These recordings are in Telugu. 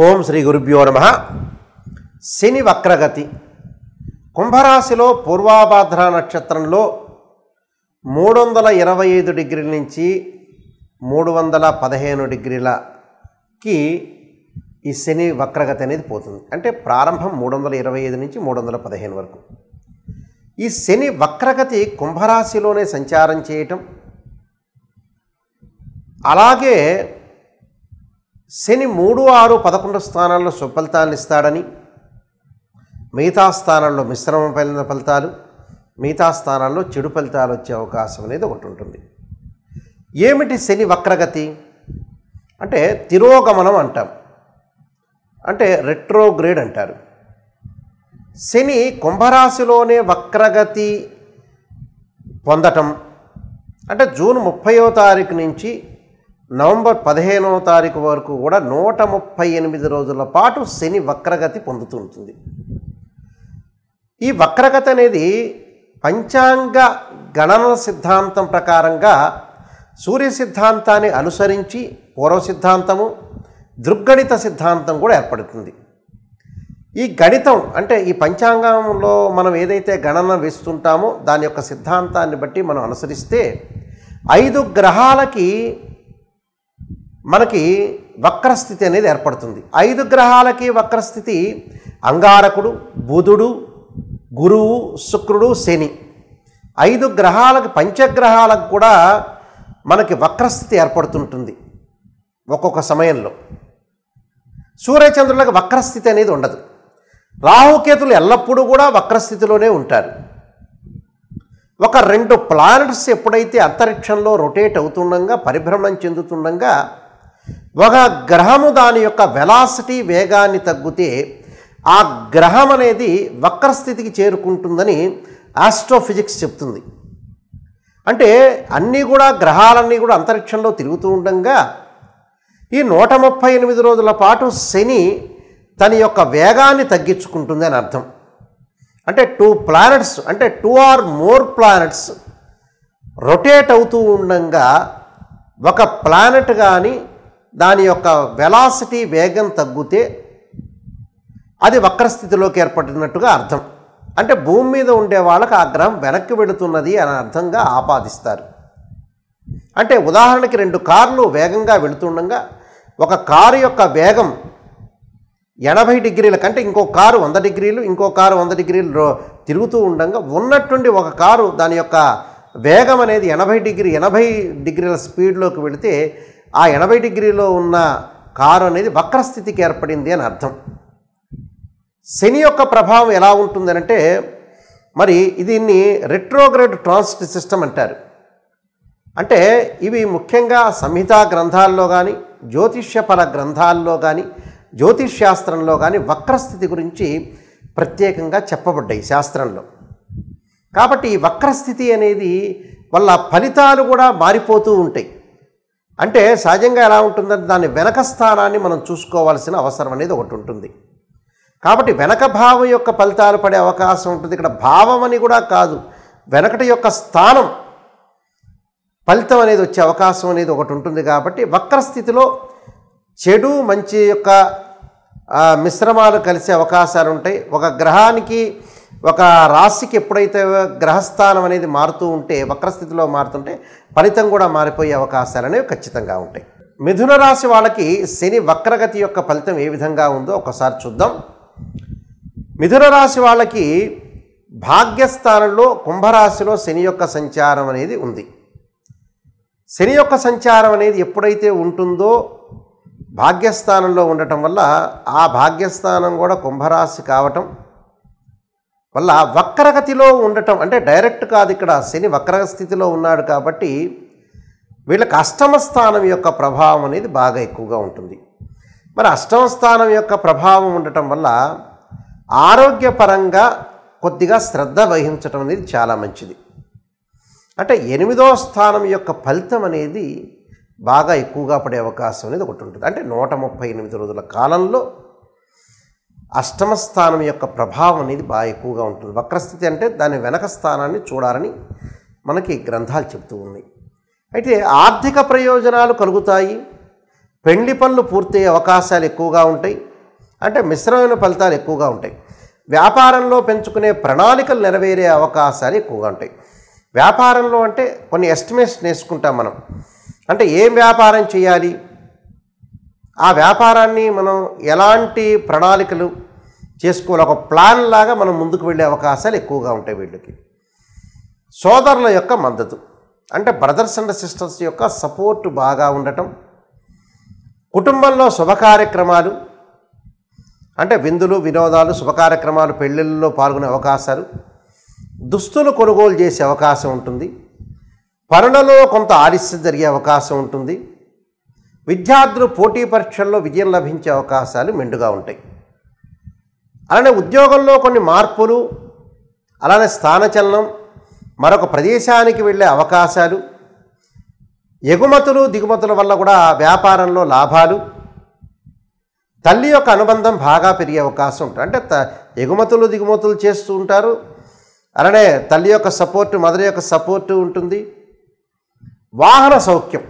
ఓం శ్రీ గురుభ్యో నమః. శని వక్రగతి కుంభరాశిలో పూర్వాభాద్ర నక్షత్రంలో 325 డిగ్రీల నుంచి 315 డిగ్రీలకి ఈ శని వక్రగతి అనేది పోతుంది. అంటే ప్రారంభం 325 నుంచి 315 వరకు. ఈ శని వక్రగతి కుంభరాశిలోనే సంచారం చేయటం, అలాగే శని 3, 6, 11 స్థానాల్లో సుఫలితాలను ఇస్తాడని, మిగతా స్థానాల్లో మిశ్రమమైన ఫలితాలు, మిగతా స్థానాల్లో చెడు ఫలితాలు వచ్చే అవకాశం అనేది ఒకటి ఉంటుంది. ఏమిటి శని వక్రగతి అంటే? తిరోగమనం అంటాం, అంటే రెట్రోగ్రేడ్ అంటారు. శని కుంభరాశిలోనే వక్రగతి పొందటం అంటే జూన్ 30వ తారీఖు నుంచి నవంబర్ 15వ తారీఖు వరకు కూడా 138 రోజుల పాటు శని వక్రగతి పొందుతూ ఉంటుంది. ఈ వక్రగతి అనేది పంచాంగ గణన సిద్ధాంతం ప్రకారంగా సూర్య సిద్ధాంతాన్ని అనుసరించి పూర్వ సిద్ధాంతము, దృగ్గణిత సిద్ధాంతం కూడా ఏర్పడుతుంది. ఈ గణితం అంటే ఈ పంచాంగంలో మనం ఏదైతే గణన వేస్తుంటామో దాని యొక్క సిద్ధాంతాన్ని బట్టి మనం అనుసరిస్తే 5 గ్రహాలకి మనకి వక్రస్థితి అనేది ఏర్పడుతుంది. 5 గ్రహాలకి వక్రస్థితి అంగారకుడు, బుధుడు, గురువు, శుక్రుడు, శని. 5 గ్రహాలకు, పంచగ్రహాలకు కూడా మనకి వక్రస్థితి ఏర్పడుతుంటుంది ఒక్కొక్క సమయంలో. సూర్యచంద్రులకు వక్రస్థితి అనేది ఉండదు. రాహుకేతులు ఎల్లప్పుడూ కూడా వక్రస్థితిలోనే ఉంటారు. ఒక 2 ప్లానెట్స్ ఎప్పుడైతే అంతరిక్షంలో రొటేట్ అవుతుండగా, పరిభ్రమణం చెందుతుండగా, ఒక గ్రహము దాని యొక్క వెలాసిటీ వేగాన్ని తగ్గితే ఆ గ్రహం అనేది వక్రస్థితికి చేరుకుంటుందని ఆస్ట్రోఫిజిక్స్ చెప్తుంది. అంటే అన్నీ కూడా గ్రహాలన్నీ కూడా అంతరిక్షంలో తిరుగుతూ ఉండగా ఈ 138 రోజుల పాటు శని తన యొక్క వేగాన్ని తగ్గించుకుంటుంది అని అర్థం. అంటే 2 ప్లానెట్స్, అంటే 2 or more ప్లానెట్స్ రొటేట్ అవుతూ ఉండగా ఒక ప్లానెట్ కానీ దాని యొక్క వెలాసిటీ వేగం తగ్గితే అది వక్రస్థితిలోకి ఏర్పడినట్టుగా అర్థం. అంటే భూమి మీద ఉండే వాళ్ళకి ఆ గ్రహం వెనక్కి వెళుతున్నది అని అర్థంగా ఆపాదిస్తారు. అంటే ఉదాహరణకి 2 కార్లు వేగంగా వెళుతుండగా ఒక కారు యొక్క వేగం 80 డిగ్రీల కంటే ఇంకో కారు 100 డిగ్రీలు, ఇంకో కారు 100 డిగ్రీలు తిరుగుతూ ఉండగా ఉన్నట్టుండి ఒక కారు దాని యొక్క వేగం అనేది 80 డిగ్రీల స్పీడ్లోకి వెళితే ఆ 80 డిగ్రీలో ఉన్న కారు అనేది వక్రస్థితికి ఏర్పడింది అని అర్థం. శని యొక్క ప్రభావం ఎలా ఉంటుందనంటే, మరి దీన్ని రెట్రోగ్రేడ్ ట్రాన్సిట్ సిస్టమ్ అంటారు. అంటే ఇవి ముఖ్యంగా సంహితా గ్రంథాల్లో కానీ, జ్యోతిష్యపర గ్రంథాల్లో కానీ, జ్యోతిష్శాస్త్రంలో కానీ వక్రస్థితి గురించి ప్రత్యేకంగా చెప్పబడ్డాయి శాస్త్రంలో. కాబట్టి ఈ వక్రస్థితి అనేది వల్ల ఫలితాలు కూడా మారిపోతూ ఉంటాయి. అంటే సహజంగా ఎలా ఉంటుందంటే దాని వెనక స్థానాన్ని మనం చూసుకోవాల్సిన అవసరం అనేది ఒకటి ఉంటుంది. కాబట్టి వెనక భావం యొక్క ఫలితాలు పడే అవకాశం ఉంటుంది. ఇక్కడ భావం అని కూడా కాదు, వెనకటి యొక్క స్థానం ఫలితం అనేది వచ్చే అవకాశం అనేది ఒకటి ఉంటుంది. కాబట్టి వక్రస్థితిలో చెడు మంచి యొక్క మిశ్రమాలు కలిసే అవకాశాలు ఉంటాయి. ఒక గ్రహానికి, ఒక రాశికి ఎప్పుడైతే గ్రహస్థానం అనేది మారుతూ ఉంటే, వక్రస్థితిలో మారుతుంటే ఫలితం కూడా మారిపోయే అవకాశాలు అనేవి ఖచ్చితంగా ఉంటాయి. మిథున రాశి వాళ్ళకి శని వక్రగతి యొక్క ఫలితం ఏ విధంగా ఉందో ఒకసారి చూద్దాం. మిథున రాశి వాళ్ళకి భాగ్యస్థానంలో కుంభరాశిలో శని యొక్క సంచారం అనేది ఉంది. శని యొక్క సంచారం అనేది ఎప్పుడైతే ఉంటుందో భాగ్యస్థానంలో ఉండటం వల్ల ఆ భాగ్యస్థానం కూడా కుంభరాశి కావటం వల్ల వక్రగతిలో ఉండటం, అంటే డైరెక్ట్ కాదు, ఇక్కడ శని వక్ర స్థితిలో ఉన్నాడు కాబట్టి వీళ్ళకి అష్టమ స్థానం యొక్క ప్రభావం అనేది బాగా ఎక్కువగా ఉంటుంది. మరి అష్టమ స్థానం యొక్క ప్రభావం ఉండటం వల్ల ఆరోగ్యపరంగా కొద్దిగా శ్రద్ధ వహించటం అనేది చాలా మంచిది. అంటే 8వ స్థానం యొక్క ఫలితం అనేది బాగా ఎక్కువగా పడే అవకాశం అనేది ఒకటి ఉంటుంది. అంటే 138 రోజుల కాలంలో అష్టమ స్థానం యొక్క ప్రభావం అనేది బాగా ఎక్కువగా ఉంటుంది. వక్రస్థితి అంటే దాని వెనక స్థానాన్ని చూడాలని మనకి గ్రంథాలు చెప్తూ ఉన్నాయి. అయితే ఆర్థిక ప్రయోజనాలు కలుగుతాయి, పెండ్లి పనులు పూర్తయ్యే అవకాశాలు ఎక్కువగా ఉంటాయి. అంటే మిశ్రమైన ఫలితాలు ఎక్కువగా ఉంటాయి. వ్యాపారంలో పెంచుకునే ప్రణాళికలు నెరవేరే అవకాశాలు ఎక్కువగా ఉంటాయి. వ్యాపారంలో అంటే కొన్ని ఎస్టిమేషన్ వేసుకుంటాం మనం. అంటే ఏం వ్యాపారం చేయాలి, ఆ వ్యాపారాన్ని మనం ఎలాంటి ప్రణాళికలు చేసుకోవాలి, ఒక ప్లాన్ లాగా మనం ముందుకు వెళ్ళే అవకాశాలు ఎక్కువగా ఉంటాయి వీళ్ళకి. సోదరుల యొక్క మద్దతు అంటే బ్రదర్స్ అండ్ సిస్టర్స్ యొక్క సపోర్ట్ బాగా ఉండటం. కుటుంబంలో శుభ కార్యక్రమాలు అంటే విందులు, వినోదాలు, శుభ కార్యక్రమాలు, పెళ్ళిళ్ళలో పాల్గొనే అవకాశాలు, దుస్తులు కొనుగోలు చేసే అవకాశం ఉంటుంది. పనులలో కొంత ఆలస్యం జరిగే అవకాశం ఉంటుంది. విద్యార్థులు పోటీ పరీక్షల్లో విజయం లభించే అవకాశాలు మెండుగా ఉంటాయి. అలానే ఉద్యోగంలో కొన్ని మార్పులు, అలానే స్థానచలనం, మరొక ప్రదేశానికి వెళ్ళే అవకాశాలు, ఎగుమతులు దిగుమతుల వల్ల కూడా వ్యాపారంలో లాభాలు, తల్లి యొక్క అనుబంధం బాగా పెరిగే అవకాశం ఉంటుంది. అంటే ఎగుమతులు దిగుమతులు చేస్తూ ఉంటారు. అలానే తల్లి యొక్క సపోర్టు, మదర్ యొక్క సపోర్టు ఉంటుంది. వాహన సౌఖ్యం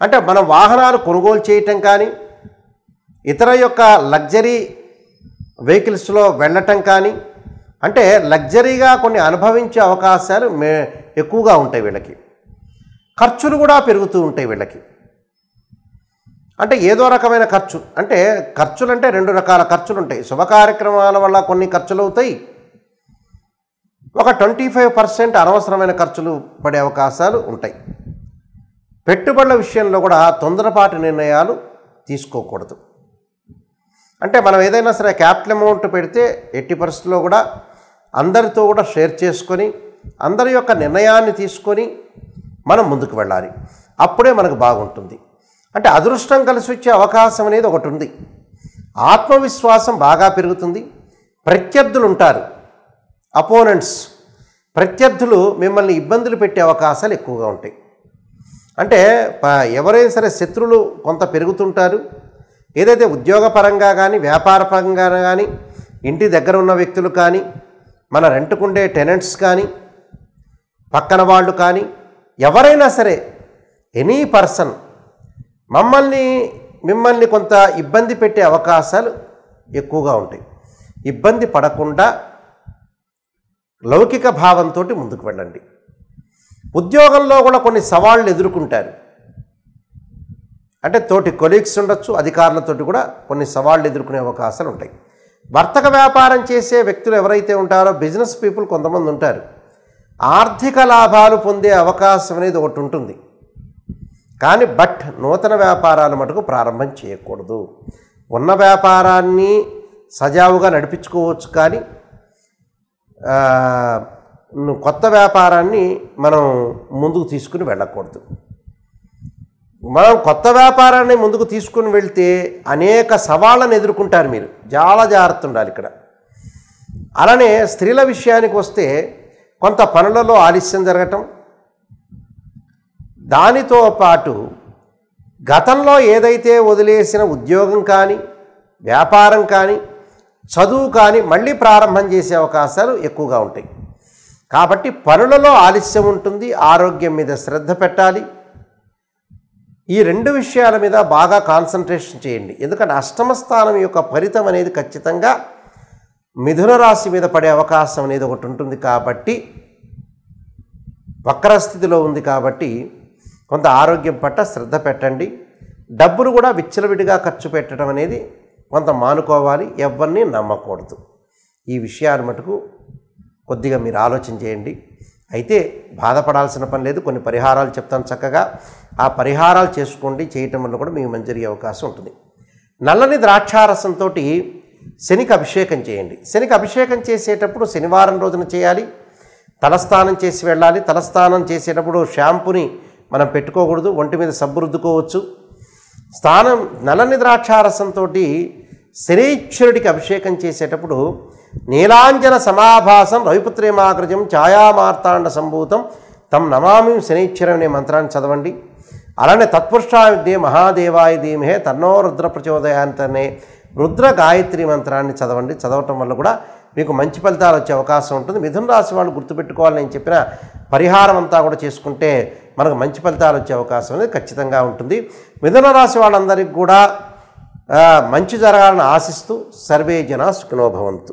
అంటే మనం వాహనాలు కొనుగోలు చేయటం కానీ, ఇతర యొక్క లగ్జరీ వెహికల్స్లో వెళ్ళటం కానీ, అంటే లగ్జరీగా కొన్ని అనుభవించే అవకాశాలు ఎక్కువగా ఉంటాయి వీళ్ళకి. ఖర్చులు కూడా పెరుగుతూ ఉంటాయి వీళ్ళకి. అంటే ఏదో రకమైన ఖర్చు, అంటే ఖర్చులు అంటే రెండు రకాల ఖర్చులు ఉంటాయి. శుభ కార్యక్రమాల వల్ల కొన్ని ఖర్చులు అవుతాయి, ఒక 25% అనవసరమైన ఖర్చులు పడే అవకాశాలు ఉంటాయి. పెట్టుబడుల విషయంలో కూడా తొందరపాటు నిర్ణయాలు తీసుకోకూడదు. అంటే మనం ఏదైనా సరే క్యాపిటల్ అమౌంట్ పెడితే ఎట్టి పరిస్థితుల్లో కూడా అందరితో కూడా షేర్ చేసుకొని, అందరి యొక్క నిర్ణయాన్ని తీసుకొని మనం ముందుకు వెళ్ళాలి. అప్పుడే మనకు బాగుంటుంది. అంటే అదృష్టం కలిసి వచ్చే అవకాశం అనేది ఒకటి ఉంది. ఆత్మవిశ్వాసం బాగా పెరుగుతుంది. ప్రత్యర్థులు ఉంటారు, అపోనెంట్స్, ప్రత్యర్థులు మిమ్మల్ని ఇబ్బందులు పెట్టే అవకాశాలు ఎక్కువగా ఉంటాయి. అంటే ఎవరైనా సరే శత్రువులు కొంత పెరుగుతుంటారు. ఏదైతే ఉద్యోగపరంగా కానీ, వ్యాపారపరంగా కానీ, ఇంటి దగ్గర ఉన్న వ్యక్తులు కానీ, మన రెంట్కుండే టెనెంట్స్ కానీ, పక్కన వాళ్ళు కానీ, ఎవరైనా సరే ఎనీ పర్సన్ మిమ్మల్ని కొంత ఇబ్బంది పెట్టే అవకాశాలు ఎక్కువగా ఉంటాయి. ఇబ్బంది పడకుండా లౌకిక భావంతో ముందుకు వెళ్ళండి. ఉద్యోగంలో కూడా కొన్ని సవాళ్ళు ఎదుర్కొంటారు. అంటే తోటి కొలీగ్స్ ఉండొచ్చు, అధికారులతోటి కూడా కొన్ని సవాళ్ళు ఎదుర్కొనే అవకాశాలు ఉంటాయి. వర్తక వ్యాపారం చేసే వ్యక్తులు ఎవరైతే ఉంటారో, బిజినెస్ పీపుల్ కొంతమంది ఉంటారు, ఆర్థిక లాభాలు పొందే అవకాశం అనేది ఒకటి ఉంటుంది. కానీ నూతన వ్యాపారాలు మటుకు ప్రారంభం చేయకూడదు. ఉన్న వ్యాపారాన్ని సజావుగా నడిపించుకోవచ్చు, కానీ కొత్త వ్యాపారాన్ని మనం ముందుకు తీసుకుని వెళ్ళకూడదు. మనం కొత్త వ్యాపారాన్ని ముందుకు తీసుకుని వెళ్తే అనేక సవాళ్ళను ఎదుర్కొంటారు. మీరు చాలా జాగ్రత్త ఉండాలి ఇక్కడ. అలానే స్త్రీల విషయానికి వస్తే కొంత పనులలో ఆలస్యం జరగటం, దానితో పాటు గతంలో ఏదైతే వదిలేసిన ఉద్యోగం కానీ, వ్యాపారం కానీ, చదువు కానీ మళ్ళీ ప్రారంభం చేసే అవకాశాలు ఎక్కువగా ఉంటాయి. కాబట్టి పనులలో ఆలస్యం ఉంటుంది. ఆరోగ్యం మీద శ్రద్ధ పెట్టాలి. ఈ రెండు విషయాల మీద బాగా కాన్సన్ట్రేషన్ చేయండి. ఎందుకంటే అష్టమ స్థానం యొక్క ఫలితం అనేది ఖచ్చితంగా మిథున రాశి మీద పడే అవకాశం అనేది ఒకటి ఉంటుంది. కాబట్టి వక్రస్థితిలో ఉంది కాబట్టి కొంత ఆరోగ్యం పట్ల శ్రద్ధ పెట్టండి. డబ్బులు కూడా విచ్చలవిడిగా ఖర్చు పెట్టడం అనేది కొంత మానుకోవాలి. ఎవరిని నమ్మకూడదు. ఈ విషయాలు మటుకు కొద్దిగా మీరు ఆలోచన చేయండి. అయితే బాధపడాల్సిన పని లేదు. కొన్ని పరిహారాలు చెప్తాను, చక్కగా ఆ పరిహారాలు చేసుకోండి. చేయటం వల్ల కూడా మీకు మంచి జరిగే అవకాశం ఉంటుంది. నల్లని ద్రాక్షారసంతో శనికి అభిషేకం చేయండి. శనికి అభిషేకం చేసేటప్పుడు శనివారం రోజున చేయాలి. తలస్నానం చేసి వెళ్ళాలి. తలస్నానం చేసేటప్పుడు షాంపూని మనం పెట్టుకోకూడదు, ఒంటి మీద సబ్బు రుద్దుకోవచ్చు. నల్లని ద్రాక్షారసంతో శనీశ్వరుడికి అభిషేకం చేసేటప్పుడు నీలాంజన సమాభాసం రవిపుత్రేమాగ్రజం ఛాయామార్తాండ సంభూతం తం నమామి శనీశ్వరం అనే మంత్రాన్ని చదవండి. అలానే తత్పురుషాయ విద్యే మహాదేవాయ ధీమహే తన్నో రుద్ర ప్రచోదయాంతనే రుద్ర గాయత్రి మంత్రాన్ని చదవండి. చదవటం వల్ల కూడా మీకు మంచి ఫలితాలు వచ్చే అవకాశం ఉంటుంది. మిథున రాశి వాళ్ళు గుర్తుపెట్టుకోవాలి, నేను చెప్పిన పరిహారం అంతా కూడా చేసుకుంటే మనకు మంచి ఫలితాలు వచ్చే అవకాశం అనేది ఖచ్చితంగా ఉంటుంది. మిథున రాశి వాళ్ళందరికీ కూడా మంచి జరగాలని ఆశిస్తూ సర్వే జనా సుఖినో భవంతు.